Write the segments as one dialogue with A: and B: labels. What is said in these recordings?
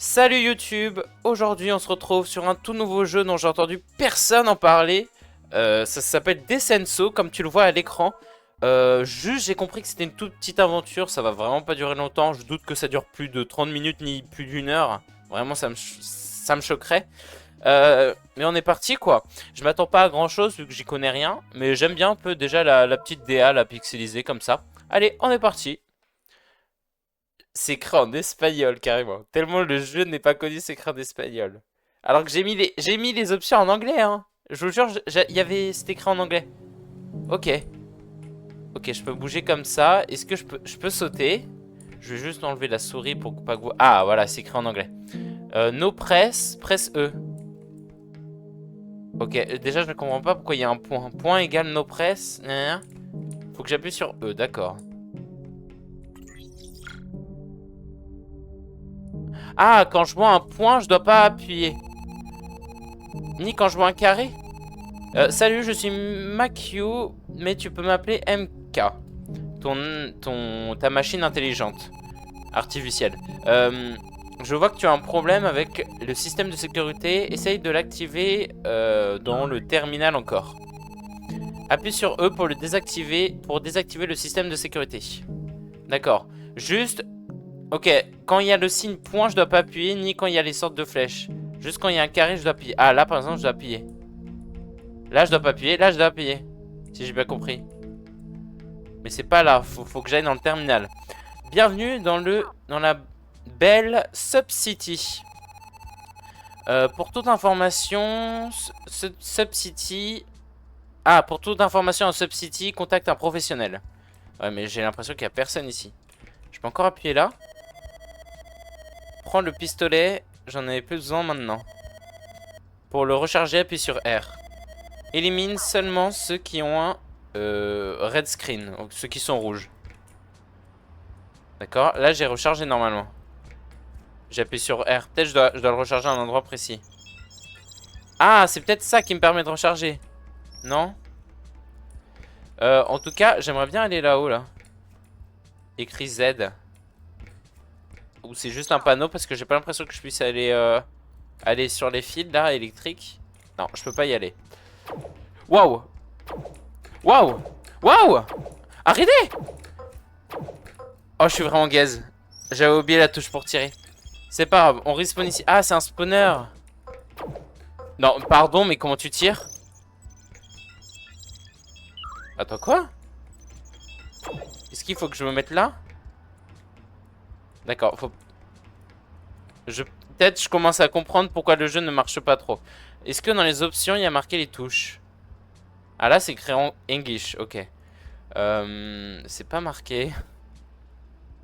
A: Salut YouTube, aujourd'hui on se retrouve sur un tout nouveau jeu dont j'ai entendu personne en parler. Ça s'appelle Descenso, comme tu le vois à l'écran. Juste j'ai compris que c'était une toute petite aventure, ça va vraiment pas durer longtemps. Je doute que ça dure plus de 30 minutes ni plus d'une heure. Vraiment ça me choquerait. Mais on est parti quoi. Je m'attends pas à grand chose vu que j'y connais rien. Mais j'aime bien un peu déjà la petite DA, la pixelisée comme ça. Allez, on est parti. C'est écrit en espagnol carrément. Tellement le jeu n'est pas connu, c'est écrit en espagnol. Alors que j'ai mis les options en anglais, hein. Je vous jure, c'était écrit en anglais. Ok. Ok, je peux bouger comme ça. Est-ce que je peux sauter? Je vais juste enlever la souris pour pas que vous... Ah, voilà, c'est écrit en anglais. No press, press E. Ok, déjà je ne comprends pas pourquoi il y a un point. Point égale no press. Faut que j'appuie sur E, d'accord. Ah, quand je vois un point, je dois pas appuyer. Ni quand je vois un carré. Salut, je suis Makyu, mais tu peux m'appeler MK. Ta machine intelligente. Artificielle. Je vois que tu as un problème avec le système de sécurité. Essaye de l'activer dans le terminal encore. Appuie sur E pour le désactiver, pour désactiver le système de sécurité. D'accord. Juste... Ok, quand il y a le signe point, je dois pas appuyer, ni quand il y a les sortes de flèches. Juste quand il y a un carré, je dois appuyer. Ah, là, par exemple, je dois appuyer. Là, je dois pas appuyer. Là, je dois appuyer. Si j'ai bien compris. Mais c'est pas là. Faut que j'aille dans le terminal. Bienvenue dans la belle Sub-City. Pour toute information... Sub-City... Ah, pour toute information en Sub-City, contacte un professionnel. Ouais, mais j'ai l'impression qu'il y a personne ici. Je peux encore appuyer là. Prends le pistolet. J'en avais plus besoin maintenant. Pour le recharger, appuie sur R. Élimine seulement ceux qui ont un red screen. Donc ceux qui sont rouges. D'accord. Là, j'ai rechargé normalement. J'appuie sur R. Peut-être je dois le recharger à un endroit précis. Ah, c'est peut-être ça qui me permet de recharger. Non? En tout cas, j'aimerais bien aller là-haut, là. Écrit Z. Ou c'est juste un panneau parce que j'ai pas l'impression que je puisse aller sur les fils, là, électriques. Non, je peux pas y aller. Waouh! Waouh! Waouh! Arrêtez! Oh, je suis vraiment gaze. J'avais oublié la touche pour tirer. C'est pas grave, on respawn ici. Ah, c'est un spawner. Non, pardon, mais comment tu tires? Attends, quoi? Est-ce qu'il faut que je me mette là? D'accord, faut... Peut-être je commence à comprendre pourquoi le jeu ne marche pas trop. Est-ce que dans les options, il y a marqué les touches? Ah là, c'est écrit en English, ok. C'est pas marqué.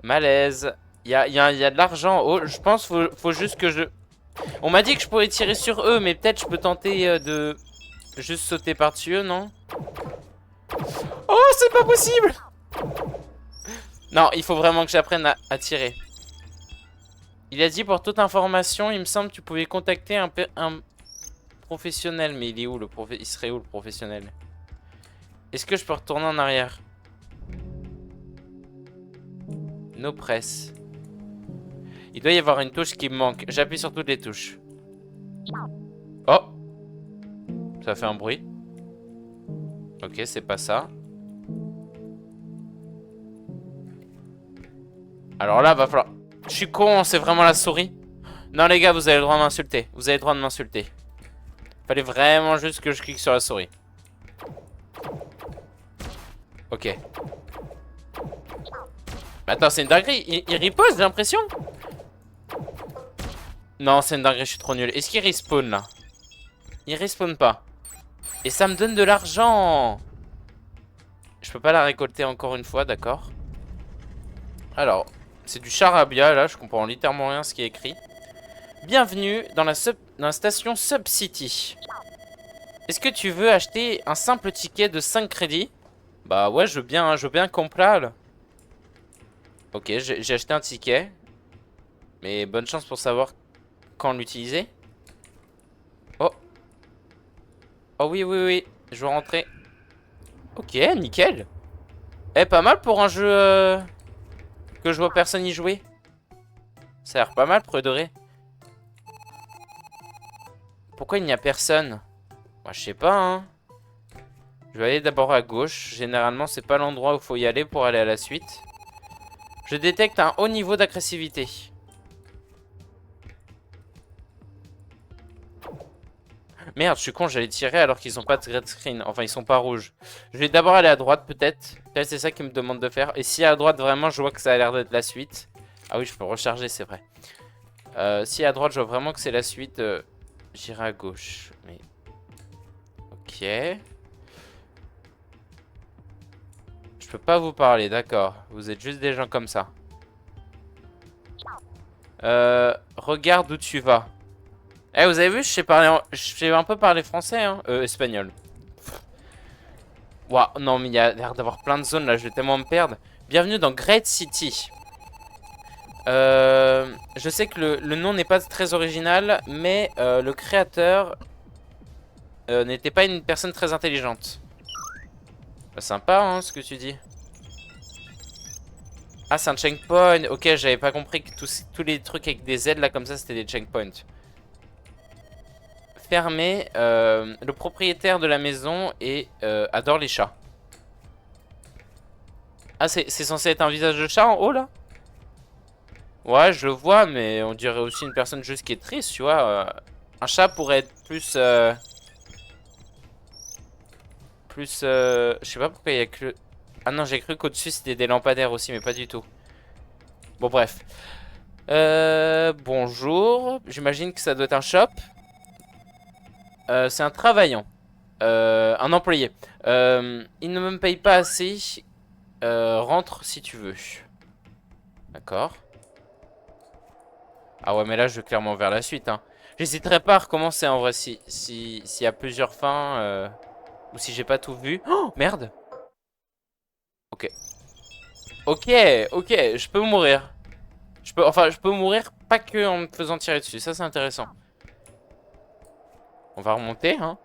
A: Malaise. Il y a de l'argent. Oh, je pense faut juste que je... On m'a dit que je pourrais tirer sur eux, mais peut-être je peux tenter de juste sauter par-dessus eux, non? Oh, c'est pas possible! Non, il faut vraiment que j'apprenne à tirer. Il a dit pour toute information, il me semble que tu pouvais contacter un professionnel. Mais il est où il serait où le professionnel? Est-ce que je peux retourner en arrière? No press. Il doit y avoir une touche qui me manque. J'appuie sur toutes les touches. Oh! Ça fait un bruit. Ok, c'est pas ça. Alors là, va falloir... Je suis con, c'est vraiment la souris. Non les gars, vous avez le droit de m'insulter. Vous avez le droit de m'insulter. Fallait vraiment juste que je clique sur la souris. Ok. Mais attends, c'est une dinguerie. Il riposte, j'ai l'impression. Non, c'est une dinguerie, je suis trop nul. Est-ce qu'il respawn là? Il respawn pas. Et ça me donne de l'argent. Je peux pas la récolter encore une fois, d'accord. Alors, c'est du charabia là, je comprends littéralement rien ce qui est écrit. Bienvenue dans la station Sub-City. Est-ce que tu veux acheter un simple ticket de 5 crédits? Bah ouais, je veux bien comprar là. Ok, j'ai acheté un ticket. Mais bonne chance pour savoir quand l'utiliser. Oh. Oh oui, oui, oui. Je veux rentrer. Ok, nickel. Eh, pas mal pour un jeu que je vois personne y jouer. Ça a l'air pas mal, pour de vrai. Pourquoi il n'y a personne? Moi, je sais pas, hein. Je vais aller d'abord à gauche. Généralement, c'est pas l'endroit où il faut y aller pour aller à la suite. Je détecte un haut niveau d'agressivité. Merde, je suis con, j'allais tirer alors qu'ils ont pas de red screen. Enfin, ils sont pas rouges. Je vais d'abord aller à droite, peut-être. Peut-être c'est ça qu'ils me demandent de faire. Et si à droite, vraiment, je vois que ça a l'air d'être la suite. Ah oui, je peux recharger, c'est vrai. Si à droite, je vois vraiment que c'est la suite, j'irai à gauche. Mais... Ok. Je peux pas vous parler, d'accord. Vous êtes juste des gens comme ça. Regarde où tu vas. Eh, vous avez vu, je sais un peu parler français, hein. Espagnol. Waouh, non, mais il y a l'air d'avoir plein de zones là, je vais tellement me perdre. Bienvenue dans Great City. Je sais que le nom n'est pas très original, mais le créateur n'était pas une personne très intelligente. Bah, sympa, hein, ce que tu dis. Ah, c'est un checkpoint. Ok, j'avais pas compris que tous les trucs avec des Z là comme ça, c'était des checkpoints. Fermé. Le propriétaire de la maison adore les chats. Ah, c'est censé être un visage de chat en haut là? Ouais, je le vois, mais on dirait aussi une personne juste qui est triste, tu vois. Un chat pourrait être plus... je sais pas pourquoi il y a que... Ah non, j'ai cru qu'au-dessus c'était des lampadaires aussi, mais pas du tout. Bon, bref. Bonjour. J'imagine que ça doit être un shop. C'est un travaillant. Un employé. Il ne me paye pas assez. Rentre si tu veux. D'accord. Ah ouais, mais là, je vais clairement vers la suite, hein. J'hésiterai pas à recommencer en vrai s'il y a plusieurs fins. Ou si j'ai pas tout vu. Oh, merde. Ok. Ok, ok, je peux mourir. Enfin, je peux mourir pas que en me faisant tirer dessus. Ça, c'est intéressant. On va remonter, hein.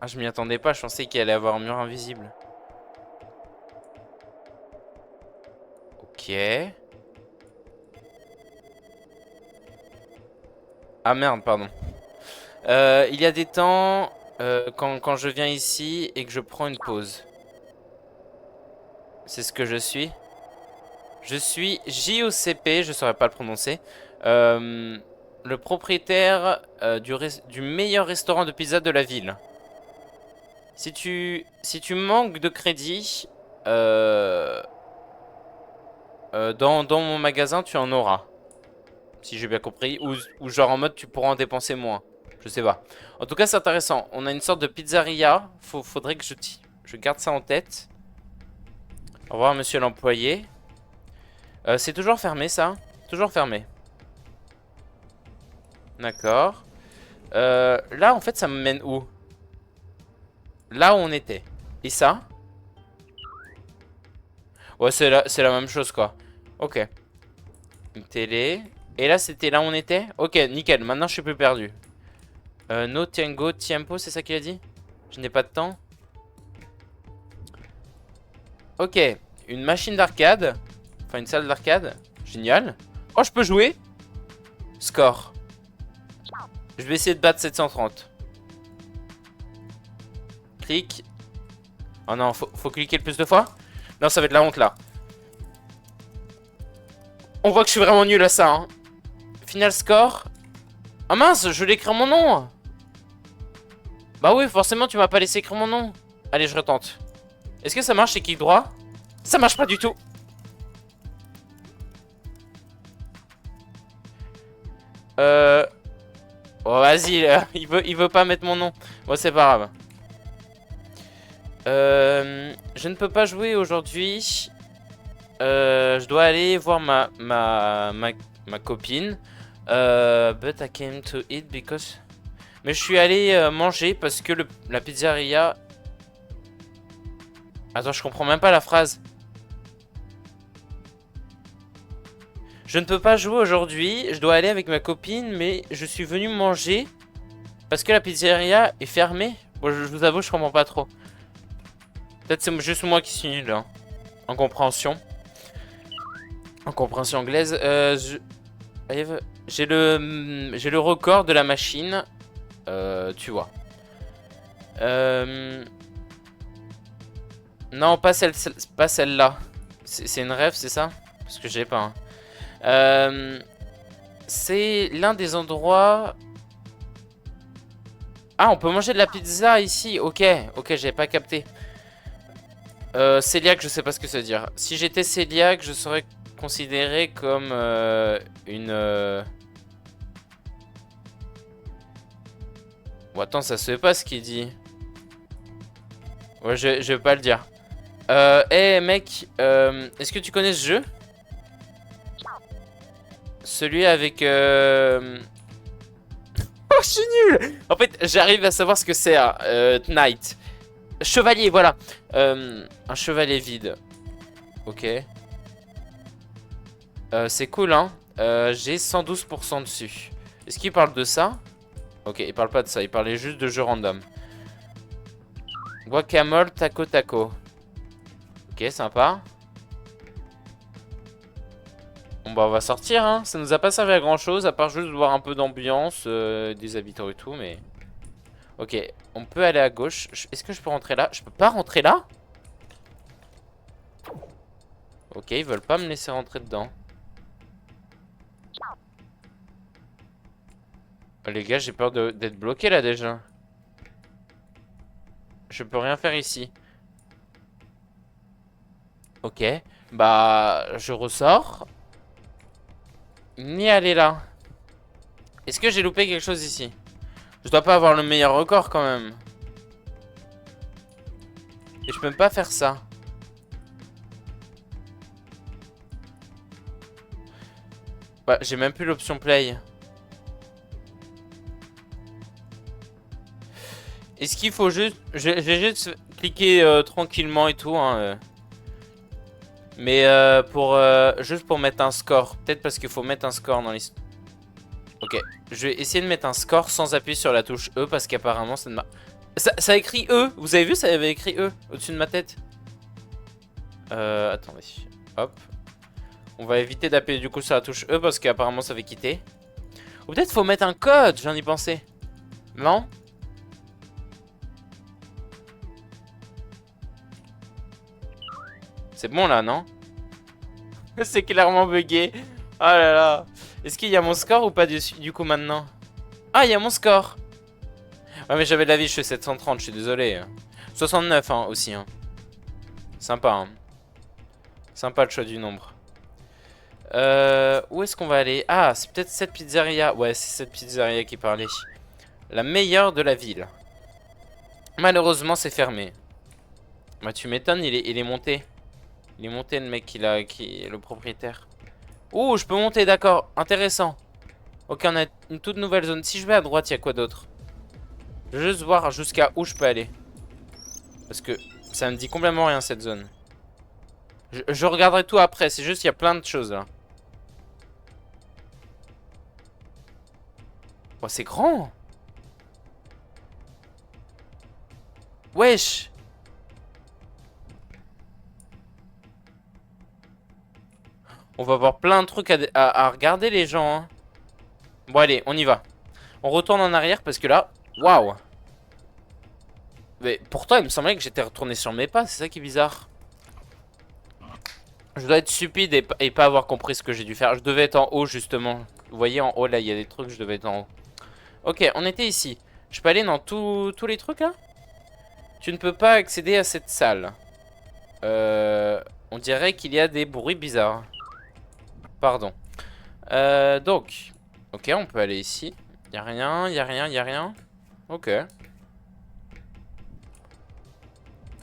A: Ah, je m'y attendais pas. Je pensais qu'il allait avoir un mur invisible. Ok. Ah merde, pardon. Il y a des temps quand je viens ici et que je prends une pause. C'est ce que je suis. Je suis JOCP, je saurais pas le prononcer. Le propriétaire du meilleur restaurant de pizza de la ville. Si tu manques de crédit dans mon magasin, tu en auras. Si j'ai bien compris. Ou genre en mode tu pourras en dépenser moins. Je sais pas. En tout cas, c'est intéressant. On a une sorte de pizzeria. Faudrait que je garde ça en tête. Au revoir, monsieur l'employé. C'est toujours fermé, ça? Toujours fermé. D'accord. Là, en fait, ça me mène où? Là où on était. Et ça? Ouais, c'est la même chose, quoi. Ok. Une télé. Et là, c'était là où on était? Ok, nickel. Maintenant, je suis plus perdu. No Tiango Tiempo, c'est ça qu'il a dit? Je n'ai pas de temps. Ok. Une machine d'arcade. Enfin, une salle d'arcade. Génial. Oh, je peux jouer? Score. Je vais essayer de battre 730. Clic. Oh non, faut cliquer le plus de fois? Non, ça va être la honte là. On voit que je suis vraiment nul à ça, hein. Final score. Ah mince, je l'ai écrit mon nom. Bah oui, forcément, tu m'as pas laissé écrire mon nom. Allez, je retente. Est-ce que ça marche, c'est clic droit? Ça marche pas du tout. Oh, vas-y, il veut pas mettre mon nom. Bon, c'est pas grave. Je ne peux pas jouer aujourd'hui. Je dois aller voir ma copine. But I came to eat because... Mais je suis allé manger parce que la pizzeria... Attends, je comprends même pas la phrase. Je ne peux pas jouer aujourd'hui. Je dois aller avec ma copine, mais je suis venu manger parce que la pizzeria est fermée. Bon, je vous avoue, je comprends pas trop. Peut-être c'est juste moi qui suis nul, hein. En compréhension. En compréhension anglaise. J'ai le record de la machine. Tu vois. Non, pas celle-là. C'est une rêve, c'est ça? Parce que j'ai pas. Hein. C'est l'un des endroits... Ah, on peut manger de la pizza ici. Ok, ok, j'avais pas capté. Cœliaque, je sais pas ce que ça veut dire. Si j'étais cœliaque, je serais considéré comme une... Bon, attends, ça se fait pas ce qu'il dit. Ouais, je vais pas le dire. Hey mec, est-ce que tu connais ce jeu? Celui avec... Oh, je suis nul! En fait, j'arrive à savoir ce que c'est, hein. Knight. Chevalier, voilà. Un chevalier vide. Ok. C'est cool, hein. J'ai 112% dessus. Est-ce qu'il parle de ça? Ok, il parle pas de ça. Il parlait juste de jeux random. Guacamole, taco taco. Ok, sympa. Bon bah on va sortir, hein. Ça nous a pas servi à grand chose, à part juste voir un peu d'ambiance, des habitants et tout, mais... Ok, on peut aller à gauche. Est-ce que je peux rentrer là? Je peux pas rentrer là? Ok, ils veulent pas me laisser rentrer dedans. Oh, les gars, j'ai peur d'être bloqué là déjà. Je peux rien faire ici. Ok, bah je ressors. Ni aller là. Est-ce que j'ai loupé quelque chose ici? Je dois pas avoir le meilleur record quand même. Et je peux même pas faire ça. Bah, j'ai même plus l'option play. Est-ce qu'il faut juste... Je vais juste cliquer tranquillement et tout, hein. Mais juste pour mettre un score. Peut-être parce qu'il faut mettre un score dans l'histoire. Ok, je vais essayer de mettre un score sans appuyer sur la touche E parce qu'apparemment ça ne m'a... Ça écrit E, vous avez vu, ça avait écrit E au-dessus de ma tête. Attendez, hop. On va éviter d'appuyer du coup sur la touche E parce qu'apparemment ça avait quitté. Ou peut-être faut mettre un code, j'en ai pensé. Non? C'est bon là, non? C'est clairement bugué. Oh là là. Est-ce qu'il y a mon score ou pas du coup maintenant? Ah, il y a mon score. Ouais, mais j'avais de la vie, je suis 730, je suis désolé. 69 hein, aussi. Hein. Sympa. Hein. Sympa le choix du nombre. Où est-ce qu'on va aller? Ah, c'est peut-être cette pizzeria. Ouais, c'est cette pizzeria qui parlait. La meilleure de la ville. Malheureusement, c'est fermé. Bah, tu m'étonnes, il est monté. Il est monté le mec qui est le propriétaire. Ouh, je peux monter, d'accord. Intéressant. Ok, on a une toute nouvelle zone. Si je vais à droite, il y a quoi d'autre? Je vais juste voir jusqu'à où je peux aller. Parce que ça me dit complètement rien cette zone. Je regarderai tout après. C'est juste, il y a plein de choses là. Oh, c'est grand. Wesh. On va avoir plein de trucs à regarder les gens. Hein. Bon allez, on y va. On retourne en arrière parce que là... Waouh. Mais pourtant il me semblait que j'étais retourné sur mes pas. C'est ça qui est bizarre. Je dois être stupide et pas avoir compris ce que j'ai dû faire. Je devais être en haut justement. Vous voyez en haut là il y a des trucs, je devais être en haut. Ok, on était ici. Je peux aller dans tous les trucs là? Tu ne peux pas accéder à cette salle. On dirait qu'il y a des bruits bizarres. Pardon. Donc. Ok, on peut aller ici. Y'a rien, y'a rien, y'a rien. Ok.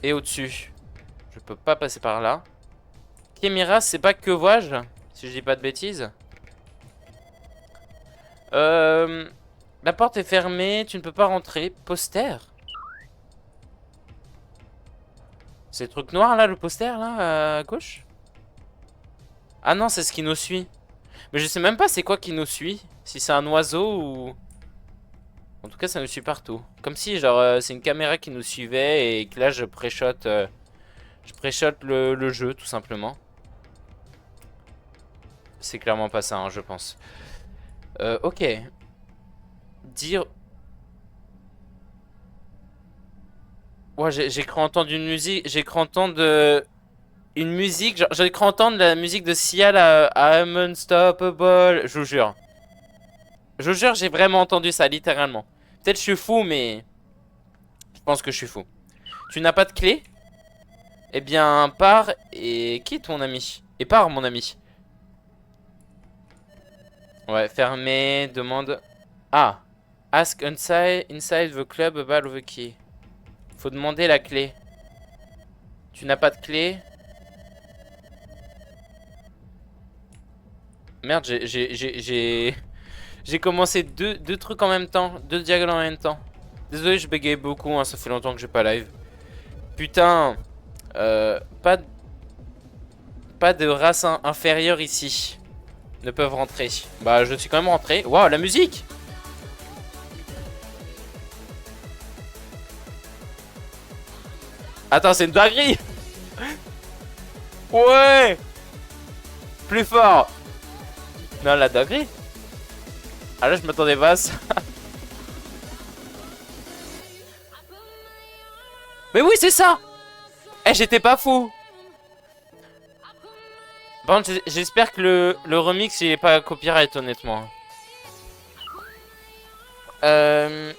A: Et au-dessus. Je peux pas passer par là. Kémira, c'est pas que vois-je? Si je dis pas de bêtises. La porte est fermée, tu ne peux pas rentrer. Poster? C'est le truc noir là, le poster là, à gauche? Ah non, c'est ce qui nous suit. Mais je sais même pas c'est quoi qui nous suit. Si c'est un oiseau ou... En tout cas, ça nous suit partout. Comme si, genre, c'est une caméra qui nous suivait et que là, je pré-shot le jeu, tout simplement. C'est clairement pas ça, hein, je pense. Ok. Dire... Ouais, j'ai cru entendre une musique. J'ai cru entendre une musique. J'ai cru entendre la musique de Sia, là. I'm unstoppable. Je vous jure. Je vous jure, j'ai vraiment entendu ça, littéralement. Peut-être je suis fou, mais... Je pense que je suis fou. Tu n'as pas de clé? Eh bien, pars et quitte mon ami. Et pars, mon ami. Ouais, fermé, demande... Ah. Ask inside the club about the key. Faut demander la clé. Tu n'as pas de clé? Merde, j'ai commencé deux trucs en même temps. Deux dialogues en même temps. Désolé, je bégaye beaucoup, hein, ça fait longtemps que j'ai pas live. Putain. Pas de race inférieure ici. Ne peuvent rentrer. Bah, je suis quand même rentré. Waouh, la musique! Attends, c'est une dinguerie! Ouais! Plus fort! Non, la dinguerie! Ah là, je m'attendais pas à ça. Mais oui, c'est ça! Eh, j'étais pas fou! Par contre, j'espère que le remix, il est pas copyright, honnêtement.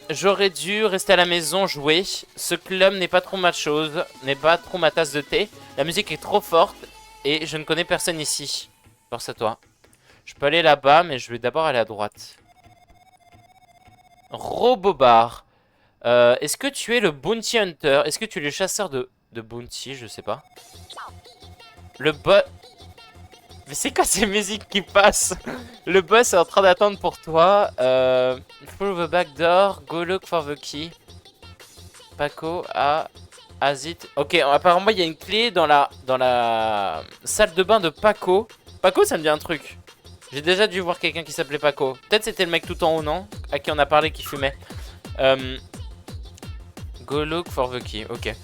A: J'aurais dû rester à la maison jouer. Ce club n'est pas trop ma chose, n'est pas trop ma tasse de thé. La musique est trop forte et je ne connais personne ici. Force à toi. Je peux aller là-bas, mais je vais d'abord aller à droite. Robobar. Est-ce que tu es le Bounty Hunter? Est-ce que tu es le chasseur de Bounty? Je sais pas. Le boss... Mais c'est quoi ces musiques qui passent? Le boss est en train d'attendre pour toi. Through the back door, go look for the key. Paco a Azit. Ok, apparemment il y a une clé dans la salle de bain de Paco. Paco, ça me dit un truc. J'ai déjà dû voir quelqu'un qui s'appelait Paco. Peut-être c'était le mec tout en haut, non? À qui on a parlé qui fumait. Go look for the key. Ok.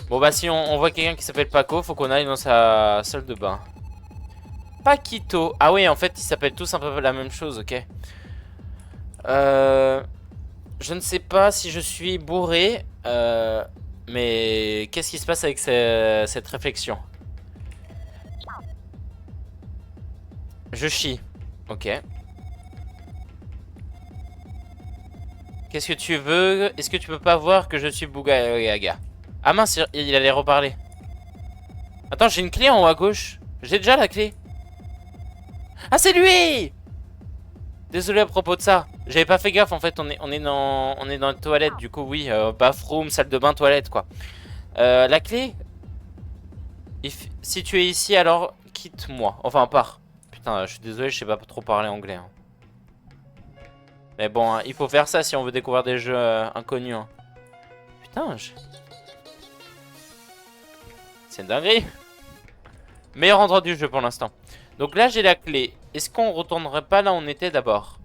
A: Bon bah si on voit quelqu'un qui s'appelle Paco, faut qu'on aille dans sa salle de bain. Paquito. Ah oui, en fait, ils s'appellent tous un peu la même chose, ok. Je ne sais pas si je suis bourré, mais qu'est-ce qui se passe avec cette réflexion? Je chie. Ok. Qu'est-ce que tu veux? Est-ce que tu peux pas voir que je suis Bougaga? Ah mince, il allait reparler. Attends, j'ai une clé en haut à gauche. J'ai déjà la clé. Ah, c'est lui! Désolé à propos de ça. J'avais pas fait gaffe, en fait, on est dans les toilettes, du coup, oui, bathroom, salle de bain, toilette, quoi. La clé? Si tu es ici, alors quitte-moi. Enfin, pars. Putain, je suis désolé, je sais pas trop parler anglais. Hein. Mais bon, hein, il faut faire ça si on veut découvrir des jeux inconnus. Hein. Putain, c'est une dinguerie. Meilleur endroit du jeu pour l'instant. Donc là, j'ai la clé. Est-ce qu'on retournerait pas là où on était d'abord?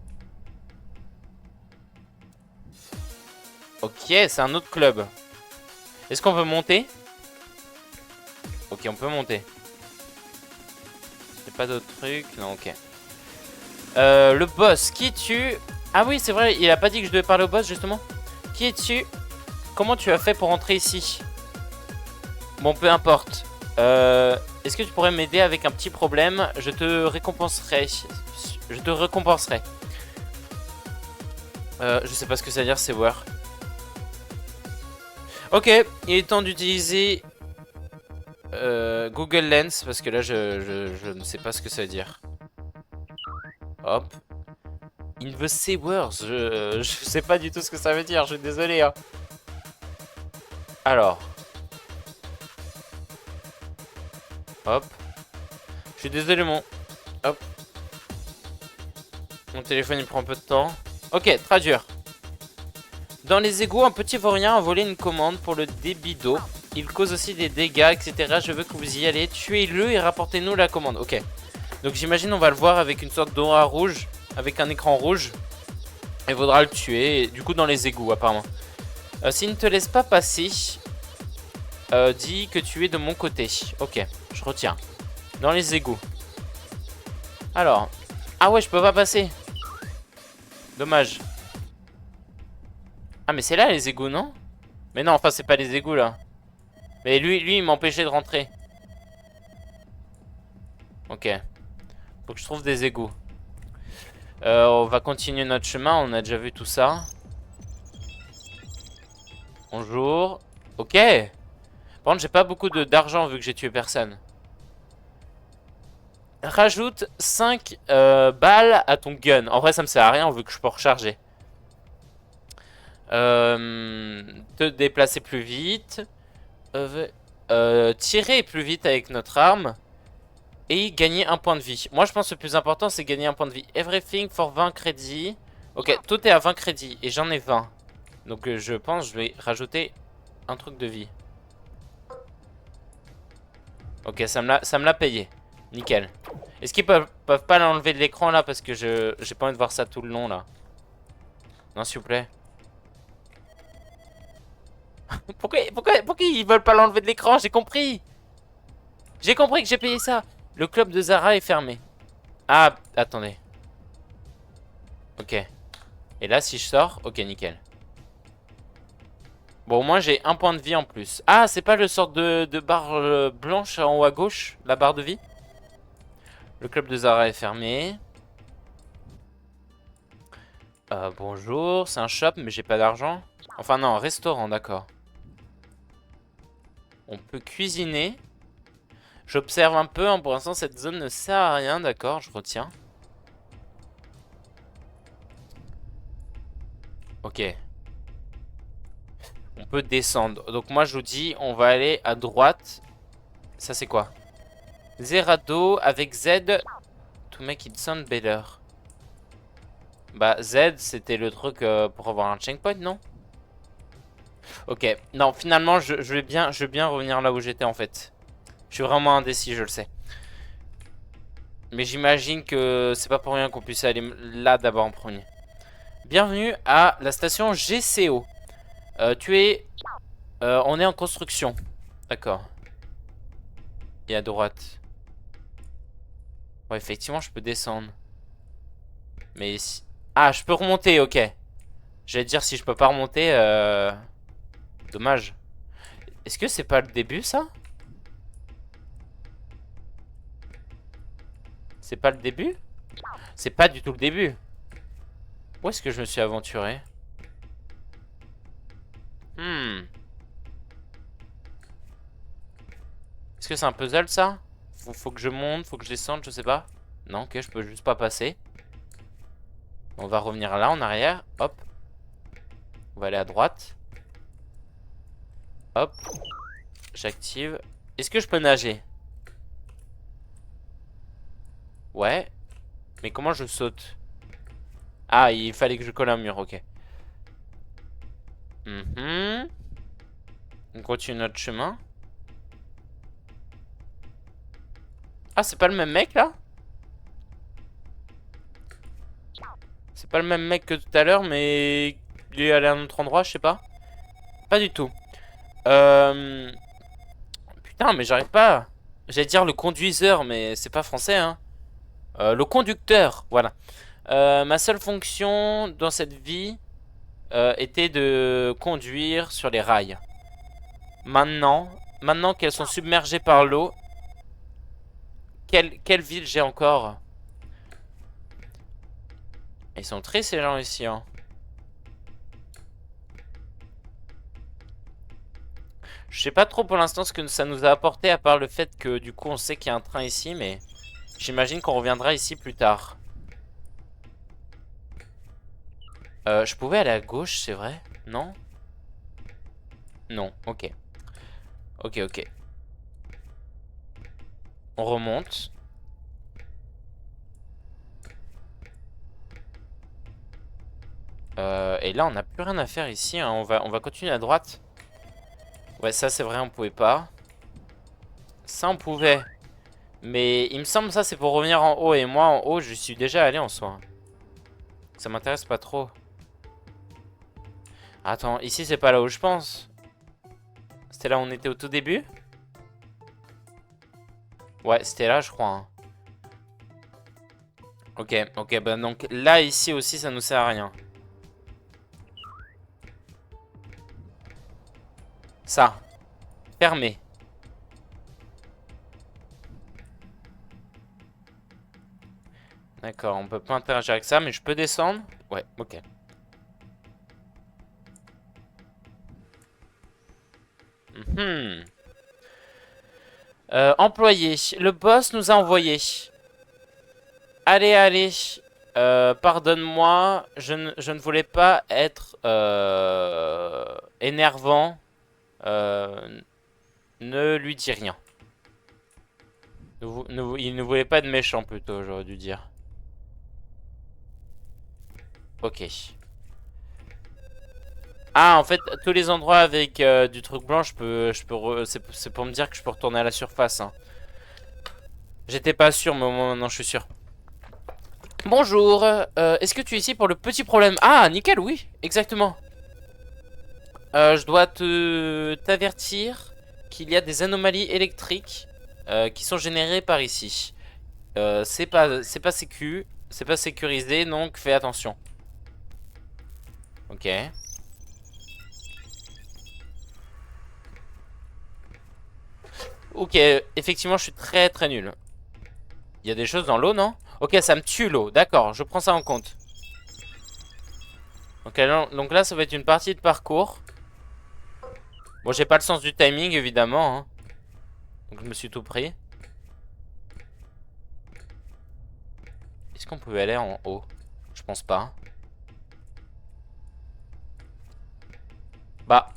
A: Ok, c'est un autre club. Est-ce qu'on veut monter? Ok, on peut monter. Y'a pas d'autres trucs? Non, ok. Le boss, qui es-tu? Ah oui, c'est vrai, il a pas dit que je devais parler au boss, justement. Qui es-tu? Comment tu as fait pour entrer ici? Bon, peu importe. Est-ce que tu pourrais m'aider avec un petit problème? Je te récompenserai. Je te récompenserai. Je sais pas ce que ça veut dire, c'est where. Ok, il est temps d'utiliser Google Lens parce que là je ne sais pas ce que ça veut dire. Hop. In the sewers, je sais pas du tout ce que ça veut dire, je suis désolé. Hein. Alors. Hop. Je suis désolé mon... Hop. Mon téléphone il prend un peu de temps. Ok, traduire. Dans les égouts, un petit vaurien a volé une commande pour le débit d'eau. Il cause aussi des dégâts, etc. Je veux que vous y allez. Tuez-le et rapportez-nous la commande. Ok. Donc j'imagine on va le voir avec une sorte d'aura rouge. Avec un écran rouge. Il faudra le tuer. Et, du coup dans les égouts apparemment. S'il ne te laisse pas passer, dis que tu es de mon côté. Ok, je retiens. Dans les égouts. Alors. Ah ouais, je peux pas passer. Dommage. Ah mais c'est là les égouts, non? Mais non, enfin c'est pas les égouts là. Mais lui il m'empêchait de rentrer. Ok. Faut que je trouve des égouts. On va continuer notre chemin, on a déjà vu tout ça. Bonjour. Ok. Par contre j'ai pas beaucoup d'argent vu que j'ai tué personne. Rajoute 5 balles à ton gun. En vrai ça me sert à rien vu que je peux recharger. Te déplacer plus vite. Tirer plus vite avec notre arme. Et gagner un point de vie. Moi je pense que le plus important c'est gagner un point de vie. Everything for 20 crédits. Ok, tout est à 20 crédits et j'en ai 20. Donc je pense que je vais rajouter un truc de vie. Ok, ça me l'a payé. Nickel. Est-ce qu'ils peuvent pas l'enlever de l'écran là parce que j'ai pas envie de voir ça tout le long là. Non s'il vous plaît. Pourquoi ils veulent pas l'enlever de l'écran? J'ai compris. J'ai compris que j'ai payé ça. Le club de Zara est fermé. Ah, attendez. Ok. Et là, si je sors, ok, nickel. Bon, au moins, j'ai un point de vie en plus. Ah, c'est pas le sort de barre blanche en haut à gauche, la barre de vie? Le club de Zara est fermé. Bonjour, c'est un shop, mais j'ai pas d'argent. Enfin, non, un restaurant, d'accord. On peut cuisiner. J'observe un peu, hein, pour l'instant, cette zone ne sert à rien, d'accord, je retiens. Ok. On peut descendre. Donc moi, je vous dis, on va aller à droite. Ça, c'est quoi? Zerado avec Z to make it sound better. Bah, Z, c'était le truc pour avoir un checkpoint, non? Ok. Non, finalement, je vais bien revenir là où j'étais, en fait. Je suis vraiment indécis, je le sais. Mais j'imagine que c'est pas pour rien qu'on puisse aller là d'abord en premier. Bienvenue à la station GCO. On est en construction. D'accord. Et à droite. Ouais, effectivement, je peux descendre. Mais si... Ah, je peux remonter, ok. J'allais dire si je peux pas remonter, dommage. Est-ce que c'est pas le début, ça? C'est pas le début? C'est pas du tout le début. Où est-ce que je me suis aventuré? Est-ce que c'est un puzzle, ça? Faut que je monte, faut que je descende, je sais pas. Non, ok, je peux juste pas passer. On va revenir là, en arrière. Hop. On va aller à droite. Hop. J'active. Est-ce que je peux nager? Ouais. Mais comment je saute? Ah, il fallait que je colle un mur, ok. On continue notre chemin. Ah, c'est pas le même mec, là? C'est pas le même mec que tout à l'heure, mais... Il est allé à un autre endroit, je sais pas. Pas du tout. Putain, mais j'arrive pas. J'allais dire le conduiseur, mais c'est pas français, hein. Le conducteur, voilà. Ma seule fonction dans cette vie était de conduire sur les rails. Maintenant qu'elles sont submergées par l'eau, quelle ville j'ai encore? Ils sont tristes ces gens ici, hein. Je sais pas trop pour l'instant ce que ça nous a apporté, à part le fait que du coup on sait qu'il y a un train ici, mais j'imagine qu'on reviendra ici plus tard. Je pouvais aller à gauche, c'est vrai? Non? Non, ok. Ok, ok. On remonte. Et là, on n'a plus rien à faire ici, hein. On va continuer à droite. Ouais, ça c'est vrai, on pouvait pas. Ça, on pouvait. Mais il me semble ça, c'est pour revenir en haut. Et moi, en haut, je suis déjà allé en soi. Ça m'intéresse pas trop. Attends, ici, c'est pas là où je pense. C'était là où on était au tout début? Ouais, c'était là, je crois, hein. Ok, ok, bah donc là, ici aussi, ça nous sert à rien. Ça, fermé. D'accord, on peut pas interagir avec ça, mais je peux descendre? Ouais, ok. Mhm. Employé, le boss nous a envoyé. Allez, allez. Pardonne-moi, je ne voulais pas être énervant. Euh, ne lui dis rien. Il ne voulait pas être méchant plutôt, j'aurais dû dire. Ok. Ah, en fait, tous les endroits avec du truc blanc, c'est pour me dire que je peux retourner à la surface. Hein. J'étais pas sûr, mais au moins maintenant je suis sûr. Bonjour, est-ce que tu es ici pour le petit problème? Ah, nickel, oui, exactement. Je dois t'avertir qu'il y a des anomalies électriques qui sont générées par ici. C'est pas sécurisé, donc fais attention. Ok. Ok, effectivement, je suis très très nul. Il y a des choses dans l'eau, non? Ok, ça me tue l'eau. D'accord, je prends ça en compte. Ok, donc là, ça va être une partie de parcours. Bon, j'ai pas le sens du timing, évidemment. Hein. Donc je me suis tout pris. Est-ce qu'on pouvait aller en haut? Je pense pas. Bah,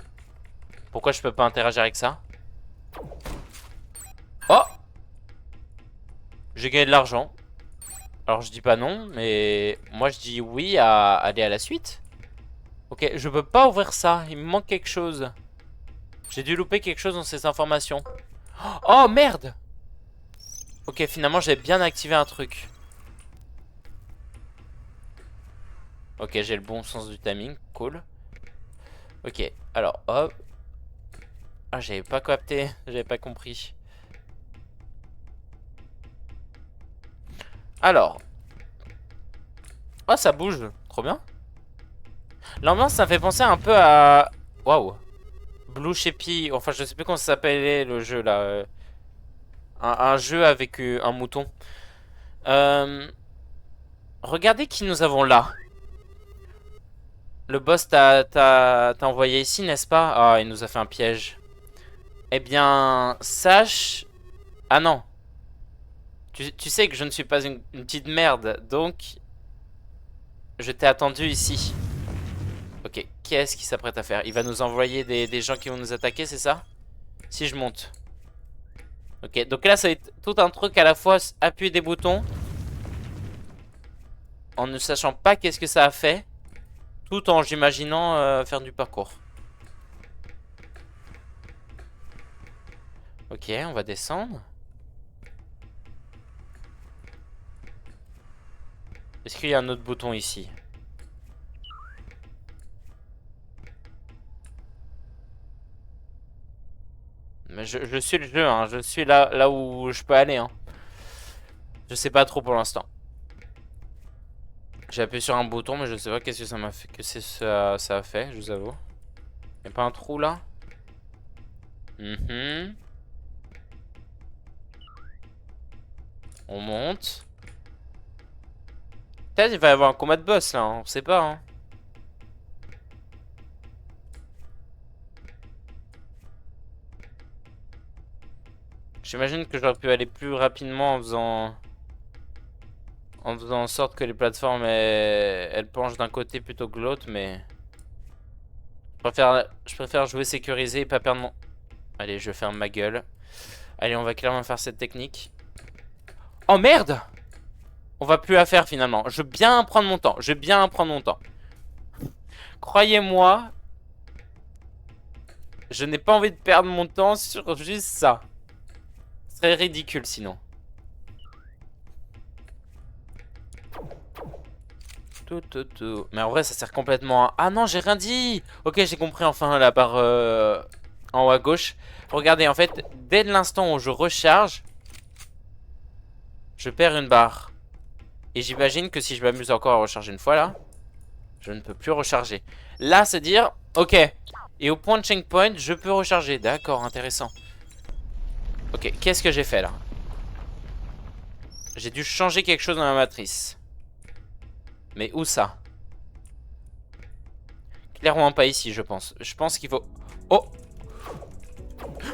A: pourquoi je peux pas interagir avec ça? Oh! J'ai gagné de l'argent. Alors je dis pas non, mais moi je dis oui à aller à la suite. Ok, je peux pas ouvrir ça. Il me manque quelque chose. J'ai dû louper quelque chose dans ces informations. Oh merde! Ok, finalement j'ai bien activé un truc. Ok, j'ai le bon sens du timing. Cool. Ok, alors hop. Ah, j'avais pas capté. J'avais pas compris. Alors. Oh, ça bouge. Trop bien. L'ambiance, ça me fait penser un peu à... Waouh. Blue Sheppy. Enfin, je sais plus comment ça s'appelait le jeu là. Un jeu avec un mouton. Euh, Regardez qui nous avons là. Le boss t'a envoyé ici, n'est-ce pas? Ah, il nous a fait un piège. Eh bien, sache... Ah non. Tu sais que je ne suis pas une petite merde, donc... Je t'ai attendu ici. Ok, qu'est-ce qu'il s'apprête à faire? Il va nous envoyer des gens qui vont nous attaquer, c'est ça? Si je monte. Ok, donc là, ça va être tout un truc à la fois appuyer des boutons. En ne sachant pas qu'est-ce que ça a fait. Tout en j'imaginant faire du parcours. Ok, on va descendre. Est-ce qu'il y a un autre bouton ici? Mais je suis le jeu, hein. Je suis là où je peux aller. Hein. Je sais pas trop pour l'instant. J'ai appuyé sur un bouton, mais je sais pas qu'est-ce que ça m'a fait. Que ça a fait, je vous avoue. Y'a pas un trou là? On monte. Peut-être il va y avoir un combat de boss là, hein. On sait pas. Hein. J'imagine que j'aurais pu aller plus rapidement en faisant en sorte que les plateformes elles penchent d'un côté plutôt que l'autre, mais je préfère jouer sécurisé et pas perdre mon... Allez, je ferme ma gueule. Allez, on va clairement faire cette technique. Oh merde! On va plus la faire finalement. Je vais bien prendre mon temps. Je vais bien prendre mon temps. Croyez-moi, je n'ai pas envie de perdre mon temps sur juste ça. Ce serait ridicule sinon. Tout. Mais en vrai, ça sert complètement à... Ah non, j'ai rien dit. Ok, j'ai compris enfin la barre en haut à gauche. Regardez, en fait, dès l'instant où je recharge, je perds une barre. Et j'imagine que si je m'amuse encore à recharger une fois là, je ne peux plus recharger. Là, c'est dire, ok. Et au point de checkpoint, je peux recharger. D'accord, intéressant. Ok, qu'est-ce que j'ai fait là? J'ai dû changer quelque chose dans la matrice. Mais où ça? Clairement pas ici, je pense. Je pense qu'il faut... Oh!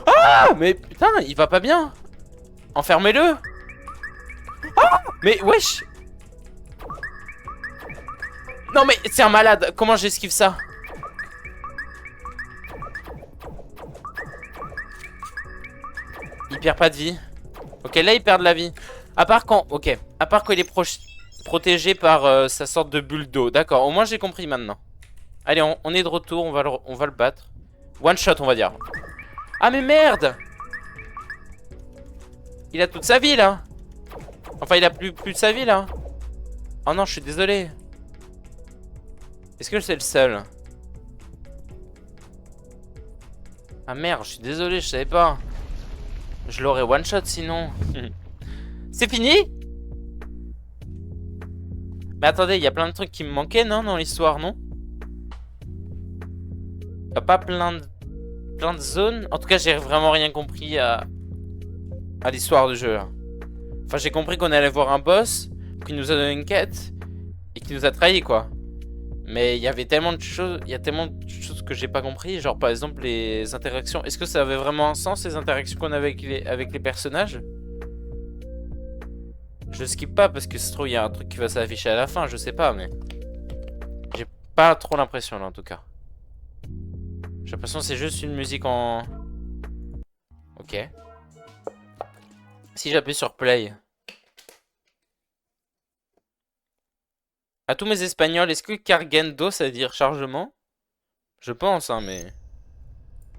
A: Ah! Mais putain, il va pas bien! Enfermez-le! Ah! Mais wesh! Non mais c'est un malade! Comment j'esquive ça? Il perd pas de vie. Ok, là il perd de la vie. À part quand... Ok. À part quand il est protégé par sa sorte de bulle d'eau. D'accord, au moins j'ai compris maintenant. Allez, on est de retour, on va le battre. One shot, on va dire. Ah mais merde! Il a toute sa vie là. Enfin, il a plus de sa vie là. Oh non, je suis désolé. Est-ce que c'est le seul? Ah merde, je suis désolé, je savais pas. Je l'aurais one shot sinon. C'est fini? Mais attendez, il y a plein de trucs qui me manquaient, non, dans l'histoire, non? Y a pas plein de zones? En tout cas, j'ai vraiment rien compris à l'histoire du jeu là. Enfin, j'ai compris qu'on allait voir un boss qui nous a donné une quête et qui nous a trahi quoi. Mais il y avait tellement de choses, il y a tellement de choses que j'ai pas compris, genre par exemple les interactions. Est-ce que ça avait vraiment un sens les interactions qu'on avait avec les personnages? Je skip pas parce que se trouve il y a un truc qui va s'afficher à la fin, je sais pas mais j'ai pas trop l'impression là en tout cas. J'ai l'impression que c'est juste une musique en... Ok. Si j'appuie sur play. À tous mes espagnols, est-ce que cargando ça veut dire chargement? Je pense hein mais...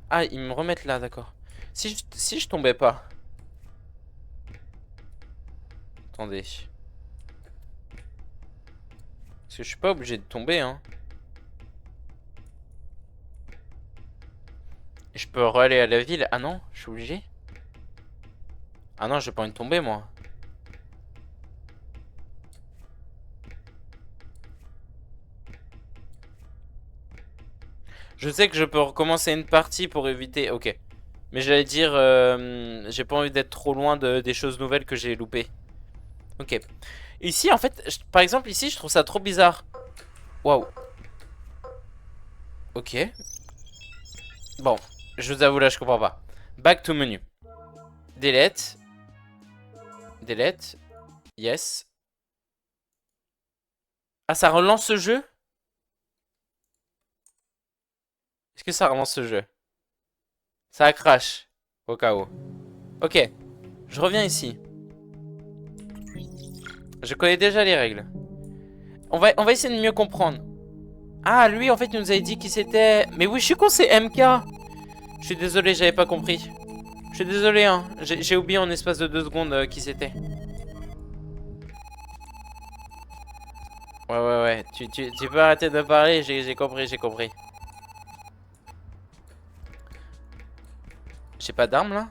A: Ah ils me remettent là d'accord. Si je tombais pas. Attendez. Parce que je suis pas obligé de tomber hein. Et je peux aller à la ville. Ah non, je suis obligé. Ah non, j'ai pas envie de tomber moi. Je sais que je peux recommencer une partie pour éviter... Ok. Mais j'allais dire... j'ai pas envie d'être trop loin des choses nouvelles que j'ai loupées. Ok. Ici, en fait, par exemple, ici, je trouve ça trop bizarre. Waouh. Ok. Bon, je vous avoue, là, je comprends pas. Back to menu. Delete. Delete. Yes. Ah, ça relance ce jeu? Est-ce que ça relance ce jeu? Ça a crash. Au cas où. Ok. Je reviens ici. Je connais déjà les règles. On va essayer de mieux comprendre. Ah, lui, en fait, il nous avait dit qui c'était. Mais oui, je suis con, c'est MK. Je suis désolé, j'avais pas compris. Je suis désolé, hein. J'ai oublié en espace de 2 secondes qui c'était. Ouais. Tu peux arrêter de parler, j'ai compris, j'ai compris. J'ai pas d'arme, là?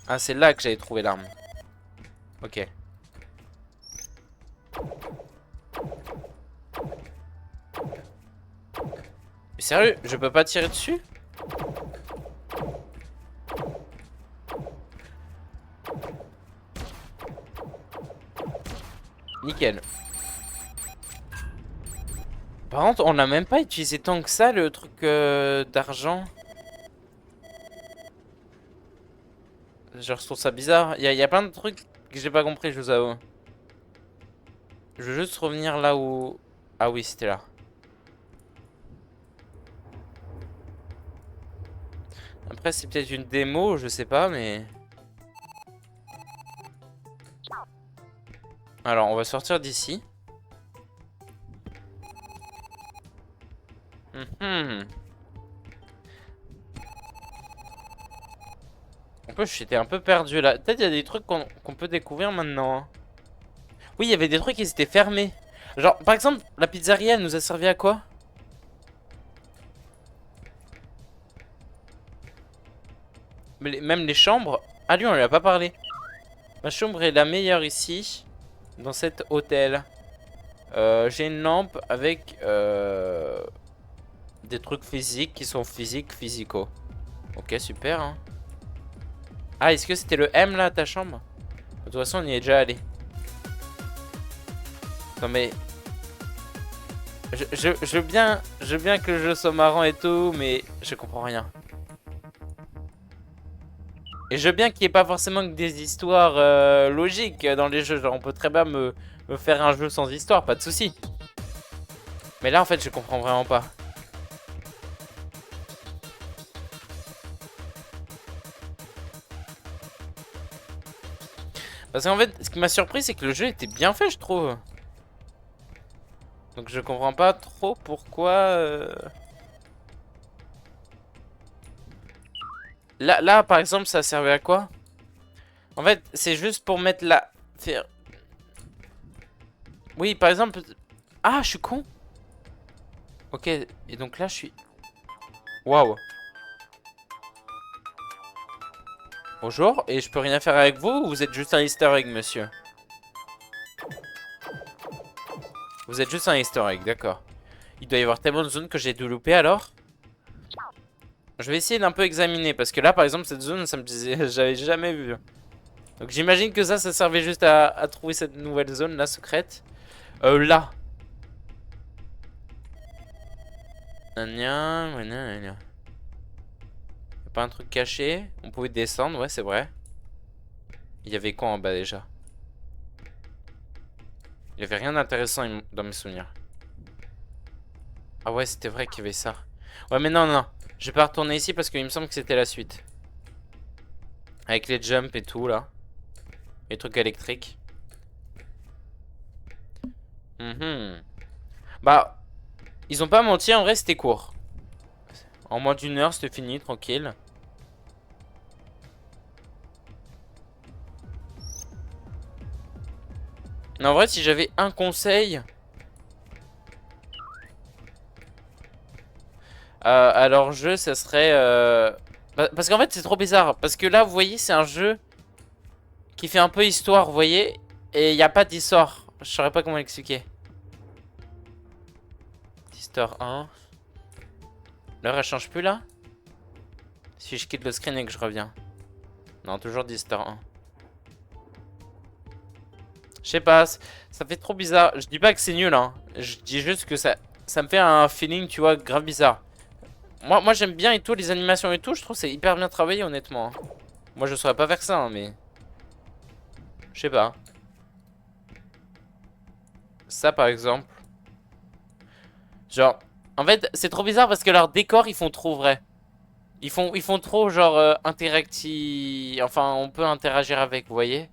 A: Ah, c'est là que j'avais trouvé l'arme. Ok. Mais sérieux, je peux pas tirer dessus? Nickel. Par contre, on n'a même pas utilisé tant que ça le truc d'argent. Je trouve ça bizarre. Il y a plein de trucs que j'ai pas compris, je vous avoue. Je veux juste revenir là où... Ah oui, c'était là. Après, c'est peut-être une démo, je sais pas, mais... Alors, on va sortir d'ici. En plus, j'étais un peu perdu là. Peut-être il y a des trucs qu'on peut découvrir maintenant. Hein. Oui, il y avait des trucs qui étaient fermés. Genre, par exemple, la pizzeria, elle nous a servi à quoi? Mais même les chambres. Ah, lui, on lui a pas parlé. Ma chambre est la meilleure ici. dans cet hôtel? J'ai une lampe avec des trucs physiques qui sont physicaux. Ok, super. Hein. Ah, est-ce que c'était le M là, ta chambre? De toute façon, on y est déjà allé. Non mais... Je veux bien que le jeu soit marrant et tout, mais je comprends rien. Et je veux bien qu'il n'y ait pas forcément que des histoires logiques dans les jeux. Genre, on peut très bien me faire un jeu sans histoire, pas de souci. Mais là, en fait, je comprends vraiment pas. Parce qu'en fait, ce qui m'a surpris, c'est que le jeu était bien fait, je trouve. Donc je comprends pas trop pourquoi... Là, par exemple, ça servait à quoi? En fait, c'est juste pour mettre la... Oui, par exemple... Ah, je suis con. Ok, et donc là, je suis... Waouh. Bonjour, et je peux rien faire avec vous ou vous êtes juste un easter egg, monsieur? Vous êtes juste un easter egg, d'accord. Il doit y avoir tellement de zones que j'ai dû louper alors. Je vais essayer d'un peu examiner, parce que là, par exemple, cette zone, ça me disait... J'avais jamais vu. Donc j'imagine que ça servait juste à trouver cette nouvelle zone, là, secrète. Là. Y'a pas un truc caché? On pouvait descendre, ouais, c'est vrai. Il y avait quoi en bas déjà? Il y avait rien d'intéressant dans mes souvenirs. Ah ouais, c'était vrai qu'il y avait ça. Ouais, mais non, non. Je vais pas retourner ici parce qu'il me semble que c'était la suite. Avec les jumps et tout, là. Les trucs électriques. Bah, ils ont pas menti, en vrai, c'était court. En moins d'une heure, c'était fini, tranquille. En vrai, si j'avais un conseil... à leur jeu, ça serait... Parce qu'en fait, c'est trop bizarre. Parce que là, vous voyez, c'est un jeu qui fait un peu histoire, vous voyez. Et il n'y a pas d'histoire. Je saurais pas comment l'expliquer. Histoire 1. L'heure, elle change plus, là? Si je quitte le screen et que je reviens. Non, toujours d'histoire 1. Je sais pas, ça fait trop bizarre. Je dis pas que c'est nul, hein. Je dis juste que ça me fait un feeling, tu vois, grave bizarre. Moi j'aime bien et tout, les animations et tout. Je trouve que c'est hyper bien travaillé, honnêtement. Moi, je saurais pas faire ça, hein, mais... Je sais pas. Ça, par exemple. Genre, en fait, c'est trop bizarre parce que leurs décors, ils font trop vrai. Ils font trop, genre, interactif... Enfin, on peut interagir avec, vous voyez?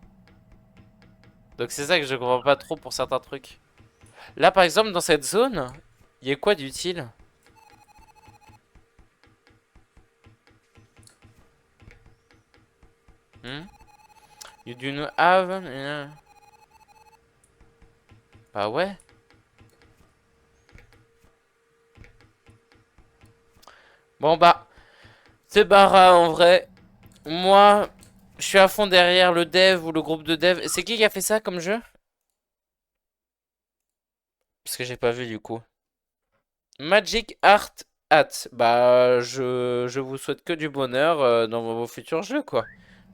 A: Donc c'est ça que je comprends pas trop pour certains trucs. Là, par exemple, dans cette zone, il y a quoi d'utile? You do not have... Bah ouais. Bon bah, c'est barra en vrai. Moi, je suis à fond derrière le dev ou le groupe de dev. C'est qui a fait ça comme jeu? Parce que j'ai pas vu du coup. Magic Art Hat. Bah, je vous souhaite que du bonheur dans vos futurs jeux, quoi.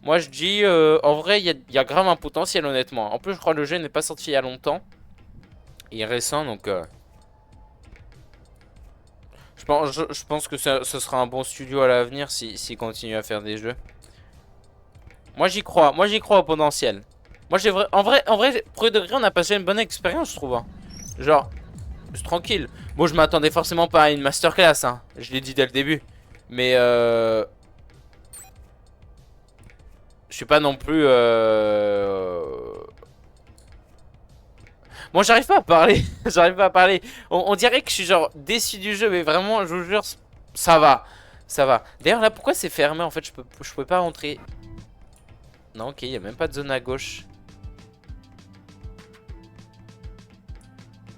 A: Moi, je dis, en vrai, il y a grave un potentiel, honnêtement. En plus, je crois que le jeu n'est pas sorti il y a longtemps. Il est récent, donc... je pense que ce sera un bon studio à l'avenir s'il continue à faire des jeux. Moi, j'y crois. Moi, j'y crois au potentiel. Moi, en vrai, pour de vrai, on a passé une bonne expérience, je trouve. Hein. Genre, c'est tranquille. Moi, je m'attendais forcément pas à une masterclass, hein. Je l'ai dit dès le début. Mais je suis pas non plus... Bon, j'arrive pas à parler. J'arrive pas à parler. On dirait que je suis genre déçu du jeu, mais vraiment, je vous jure, ça va. Ça va. D'ailleurs, là, pourquoi c'est fermé? En fait, je peux pas rentrer. Non, ok, il y a même pas de zone à gauche.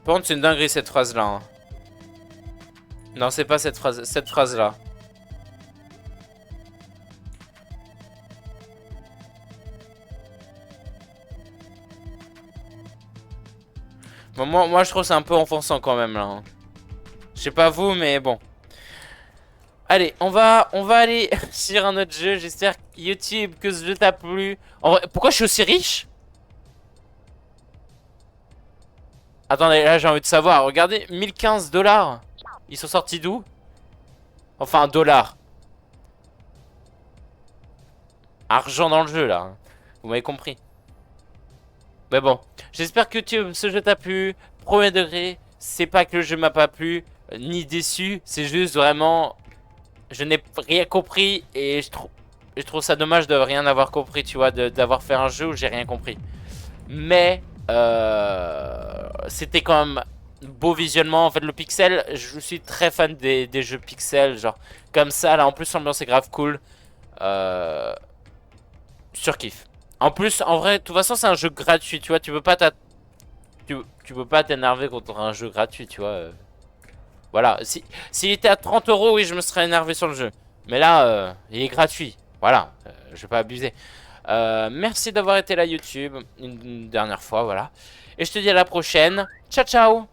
A: Par contre, c'est une dinguerie cette phrase-là. Hein. Non, c'est pas cette phrase-là. Bon, moi je trouve c'est un peu offensant quand même là. Hein. Je sais pas vous, mais bon. Allez, on va aller sur un autre jeu. J'espère YouTube que ce jeu t'a plu. En vrai, pourquoi je suis aussi riche? Attendez, là j'ai envie de savoir. Regardez, 1015 $. Ils sont sortis d'où? Enfin, dollars. Argent dans le jeu là. Hein. Vous m'avez compris. Mais bon, j'espère que ce jeu t'a plu. Premier degré, c'est pas que le jeu m'a pas plu, ni déçu. C'est juste vraiment... Je n'ai rien compris et je trouve ça dommage de rien avoir compris, tu vois, d'avoir fait un jeu où j'ai rien compris. Mais c'était quand même beau visuellement. En fait, le pixel, je suis très fan des jeux pixel, genre comme ça. Là, en plus, l'ambiance est grave cool. Surkiff. En plus, en vrai, de toute façon, c'est un jeu gratuit, tu vois. Tu peux pas t'énerver contre un jeu gratuit, tu vois. Voilà. S'il était à 30 €, oui, je me serais énervé sur le jeu. Mais là, il est gratuit. Voilà. Je vais pas abuser. Merci d'avoir été là, YouTube. Une dernière fois, voilà. Et je te dis à la prochaine. Ciao, ciao!